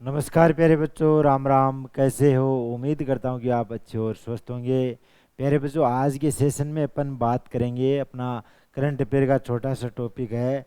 नमस्कार प्यारे बच्चों, राम राम। कैसे हो? उम्मीद करता हूँ कि आप अच्छे और स्वस्थ होंगे। प्यारे बच्चों, आज के सेशन में अपन बात करेंगे, अपना करंट अफेयर का छोटा सा टॉपिक है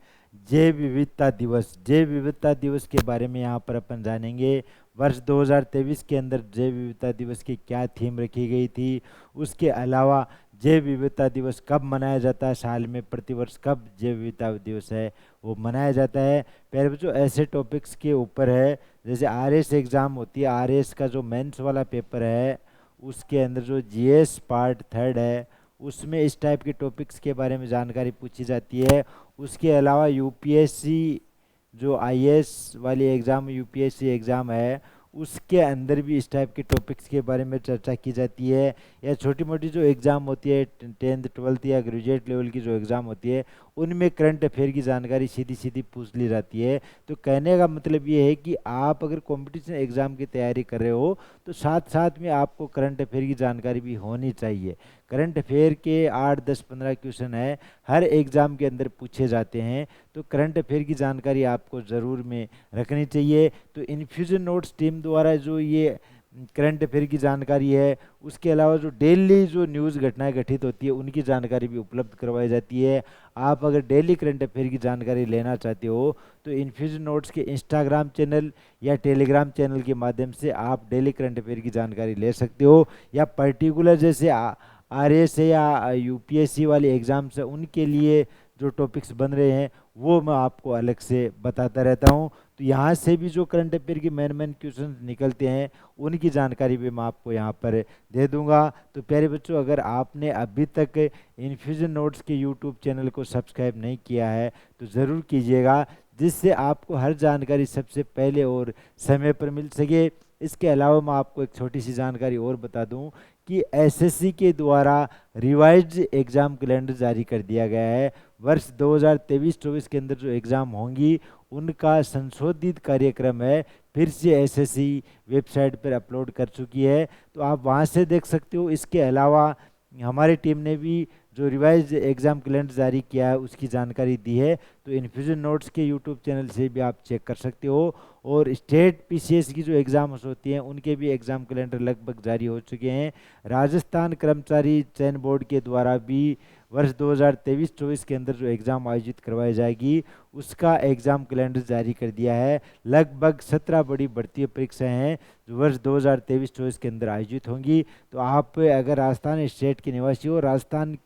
जैव विविधता दिवस। जैव विविधता दिवस के बारे में यहाँ पर अपन जानेंगे। वर्ष 2023 के अंदर जैव विविधता दिवस की क्या थीम रखी गई थी, उसके अलावा जैव विविधता दिवस कब मनाया जाता है, साल में प्रतिवर्ष कब जैव विविधता दिवस है वो मनाया जाता है। प्यारे बच्चों, ऐसे टॉपिक्स के ऊपर है, जैसे आरएस एग्ज़ाम होती है, आरएस का जो मेंस वाला पेपर है उसके अंदर जो जीएस पार्ट थर्ड है उसमें इस टाइप के टॉपिक्स के बारे में जानकारी पूछी जाती है। उसके अलावा यूपीएससी जो आईएएस वाली एग्ज़ाम, यूपीएससी एग्ज़ाम है, उसके अंदर भी इस टाइप के टॉपिक्स के बारे में चर्चा की जाती है। या छोटी मोटी जो एग्ज़ाम होती है, 10th 12th या ग्रेजुएट लेवल की जो एग्ज़ाम होती है, उनमें करंट अफेयर की जानकारी सीधी सीधी पूछ ली जाती है। तो कहने का मतलब ये है कि आप अगर कंपटीशन एग्ज़ाम की तैयारी कर रहे हो तो साथ साथ में आपको करंट अफेयर की जानकारी भी होनी चाहिए। करंट अफेयर के 8 10 15 क्वेश्चन है, हर एग्ज़ाम के अंदर पूछे जाते हैं, तो करंट अफेयर की जानकारी आपको ज़रूर में रखनी चाहिए। तो इन्फ्यूजन नोट्स टीम द्वारा जो ये करंट अफेयर की जानकारी है, उसके अलावा जो डेली जो न्यूज़ घटनाएं घटित होती है उनकी जानकारी भी उपलब्ध करवाई जाती है। आप अगर डेली करंट अफेयर की जानकारी लेना चाहते हो तो इन्फ्यूजन नोट्स के इंस्टाग्राम चैनल या टेलीग्राम चैनल के माध्यम से आप डेली करंट अफेयर की जानकारी ले सकते हो। या पर्टिकुलर जैसे आरएस है या यूपीएससी वाले एग्ज़ाम्स है, उनके लिए जो टॉपिक्स बन रहे हैं वो मैं आपको अलग से बताता रहता हूँ। तो यहाँ से भी जो करंट अफेयर की मेन क्वेश्चन निकलते हैं उनकी जानकारी भी मैं आपको यहाँ पर दे दूंगा। तो प्यारे बच्चों, अगर आपने अभी तक इन्फ्यूजन नोट्स के यूट्यूब चैनल को सब्सक्राइब नहीं किया है तो ज़रूर कीजिएगा, जिससे आपको हर जानकारी सबसे पहले और समय पर मिल सके। इसके अलावा मैं आपको एक छोटी सी जानकारी और बता दूं कि एसएससी के द्वारा रिवाइज्ड एग्ज़ाम कैलेंडर जारी कर दिया गया है। वर्ष 2023-24 के अंदर जो एग्ज़ाम होंगी उनका संशोधित कार्यक्रम है, फिर से एसएससी वेबसाइट पर अपलोड कर चुकी है, तो आप वहां से देख सकते हो। इसके अलावा हमारी टीम ने भी जो रिवाइज एग्ज़ाम कैलेंडर जारी किया है उसकी जानकारी दी है, तो इन्फ्यूजन नोट्स के यूट्यूब चैनल से भी आप चेक कर सकते हो। और स्टेट पीसीएस की जो एग्ज़ाम्स होती हैं उनके भी एग्ज़ाम कैलेंडर लगभग जारी हो चुके हैं। राजस्थान कर्मचारी चयन बोर्ड के द्वारा भी वर्ष 2023-24 के अंदर जो एग्ज़ाम आयोजित करवाई जाएगी उसका एग्ज़ाम कैलेंडर जारी कर दिया है। लगभग 17 बड़ी भर्ती परीक्षाएं हैं जो वर्ष 2023-24 के अंदर आयोजित होंगी। तो आप अगर राजस्थान स्टेट के निवासी हो, राजस्थान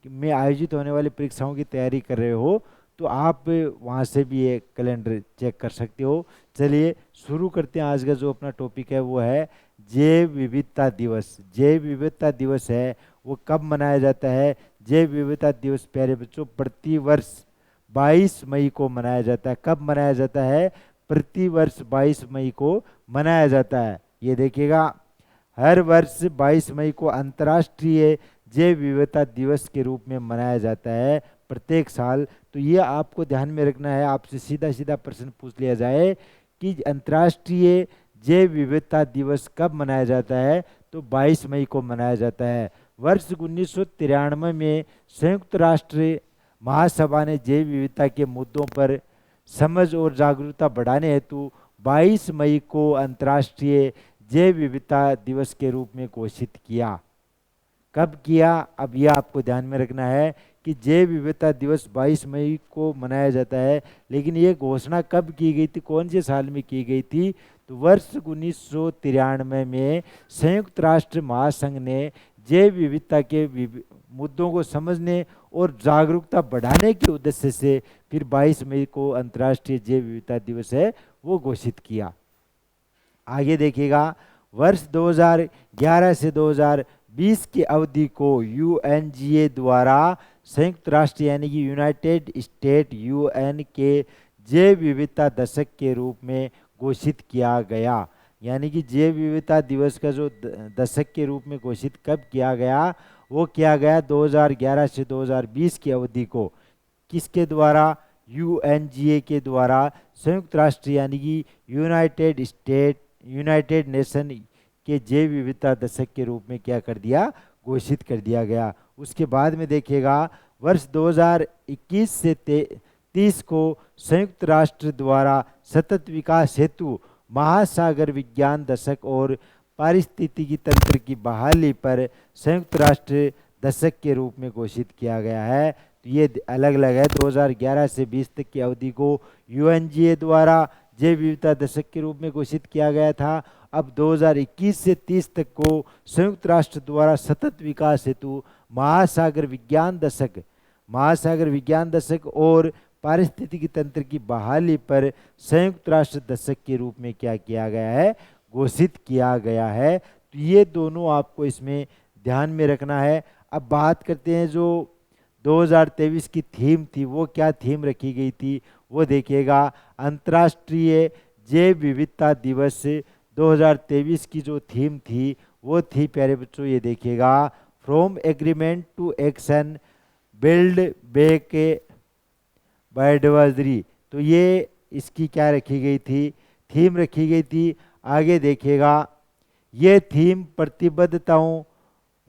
में आयोजित होने वाली परीक्षाओं की तैयारी कर रहे हो, तो आप वहां से भी ये कैलेंडर चेक कर सकते हो। चलिए शुरू करते हैं। आज का जो अपना टॉपिक है वो है जैव विविधता दिवस। जैव विविधता दिवस है वो कब मनाया जाता है? जैव विविधता दिवस प्यारे बच्चों प्रतिवर्ष 22 मई को मनाया जाता है। कब मनाया जाता है? प्रतिवर्ष 22 मई को मनाया जाता है। ये देखिएगा, हर वर्ष 22 मई को अंतर्राष्ट्रीय जैव विविधता दिवस के रूप में मनाया जाता है प्रत्येक साल। तो ये आपको ध्यान में रखना है। आपसे सीधा सीधा प्रश्न पूछ लिया जाए कि अंतर्राष्ट्रीय जैव विविधता दिवस कब मनाया जाता है, तो 22 मई को मनाया जाता है। वर्ष 1993 में संयुक्त राष्ट्र महासभा ने जैव विविधता के मुद्दों पर समझ और जागरूकता बढ़ाने हेतु 22 मई को अंतर्राष्ट्रीय जैव विविधता दिवस के रूप में घोषित किया। कब किया? अब यह आपको ध्यान में रखना है कि जैव विविधता दिवस 22 मई को मनाया जाता है, लेकिन ये घोषणा कब की गई थी, कौन से साल में की गई थी? तो वर्ष 1993 में संयुक्त राष्ट्र महासंघ ने जैव विविधता के मुद्दों को समझने और जागरूकता बढ़ाने के उद्देश्य से फिर 22 मई को अंतर्राष्ट्रीय जैव विविधता दिवस है वो घोषित किया। आगे देखिएगा, वर्ष 2011 से 2020 की अवधि को यूएनजीए द्वारा संयुक्त राष्ट्र यानी कि यूनाइटेड स्टेट यूएन के जैव विविधता दशक के रूप में घोषित किया गया। यानी कि जैव विविधता दिवस का जो दशक के रूप में घोषित कब किया गया? वो किया गया 2011 से 2020 की अवधि को। किसके द्वारा? यूएनजीए के द्वारा संयुक्त राष्ट्र यानी कि यूनाइटेड नेशन के जैव विविधता दशक के रूप में क्या कर दिया? घोषित कर दिया गया। उसके बाद में देखिएगा, वर्ष 2021 से 30 को संयुक्त राष्ट्र द्वारा सतत विकास हेतु महासागर विज्ञान दशक और पारिस्थितिकी तंत्र की बहाली पर संयुक्त राष्ट्र दशक के रूप में घोषित किया गया है। तो ये अलग अलग है। 2011 से 20 तक की अवधि को यूएनजीए द्वारा जैव विविधता दशक के रूप में घोषित किया गया था। अब 2021 से 30 तक को संयुक्त राष्ट्र द्वारा सतत विकास हेतु महासागर विज्ञान दशक और पारिस्थितिकी तंत्र की बहाली पर संयुक्त राष्ट्र दशक के रूप में क्या किया गया है, घोषित किया गया है। तो ये दोनों आपको इसमें ध्यान में रखना है। अब बात करते हैं जो 2023 की थीम थी, वो क्या थीम रखी गई थी, वो देखिएगा। अंतर्राष्ट्रीय जैव विविधता दिवस 2023 की जो थीम थी वो थी प्यारे बच्चों, ये देखिएगा, from agreement to action, build back biodiversity. तो ये इसकी क्या रखी गई थी, थीम रखी गई थी। आगे देखिएगा, ये थीम प्रतिबद्धताओं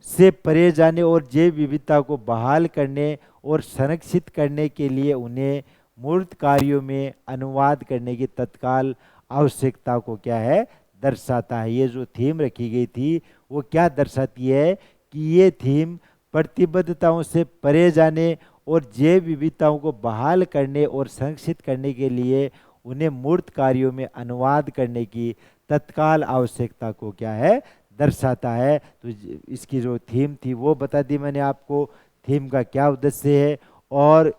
से परे जाने और जैव विविधता को बहाल करने और संरक्षित करने के लिए उन्हें मूर्त कार्यों में अनुवाद करने की तत्काल आवश्यकता को क्या है, दर्शाता है। ये जो थीम रखी गई थी वो क्या दर्शाती है कि ये थीम प्रतिबद्धताओं से परे जाने और जैव विविधताओं को बहाल करने और संरक्षित करने के लिए उन्हें मूर्त कार्यों में अनुवाद करने की तत्काल आवश्यकता को क्या है, दर्शाता है। तो इसकी जो थीम थी वो बता दी मैंने आपको, थीम का क्या उद्देश्य है, और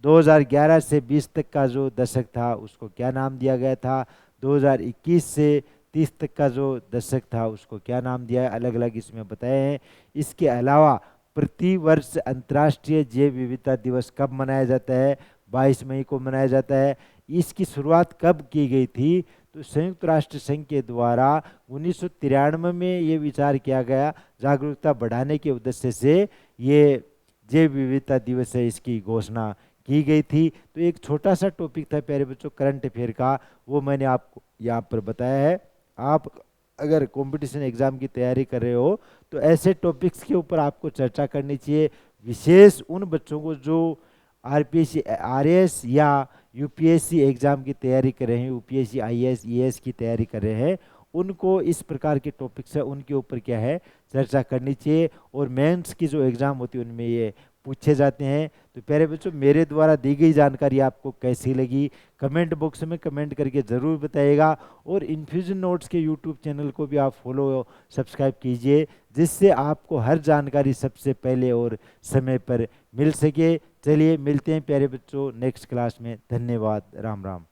2011 से 20 तक का जो दशक था उसको क्या नाम दिया गया था, 2021 से 30 तक का जो दशक था उसको क्या नाम दिया है, अलग अलग इसमें बताए हैं। इसके अलावा प्रतिवर्ष अंतर्राष्ट्रीय जैव विविधता दिवस कब मनाया जाता है, 22 मई को मनाया जाता है। इसकी शुरुआत कब की गई थी, तो संयुक्त राष्ट्र संघ के द्वारा 1993 में ये विचार किया गया, जागरूकता बढ़ाने के उद्देश्य से ये जैव विविधता दिवस है इसकी घोषणा की गई थी। तो एक छोटा सा टॉपिक था प्यारे बच्चों करंट अफेयर का, वो मैंने आपको यहाँ पर बताया है। आप अगर कंपटीशन एग्जाम की तैयारी कर रहे हो तो ऐसे टॉपिक्स के ऊपर आपको चर्चा करनी चाहिए, विशेष उन बच्चों को जो आरपीएससी आरएएस या यूपीएससी एग्जाम की तैयारी कर रहे हैं, यूपीएससी आईएएस ईएएस की तैयारी कर रहे हैं, उनको इस प्रकार के टॉपिक्स है उनके ऊपर क्या है, चर्चा करनी चाहिए। और मेंस की जो एग्ज़ाम होती है उनमें ये पूछे जाते हैं। तो प्यारे बच्चों, मेरे द्वारा दी गई जानकारी आपको कैसी लगी कमेंट बॉक्स में कमेंट करके ज़रूर बताइएगा। और इन्फ्यूजन नोट्स के यूट्यूब चैनल को भी आप फॉलो सब्सक्राइब कीजिए, जिससे आपको हर जानकारी सबसे पहले और समय पर मिल सके। चलिए मिलते हैं प्यारे बच्चों नेक्स्ट क्लास में। धन्यवाद। राम राम।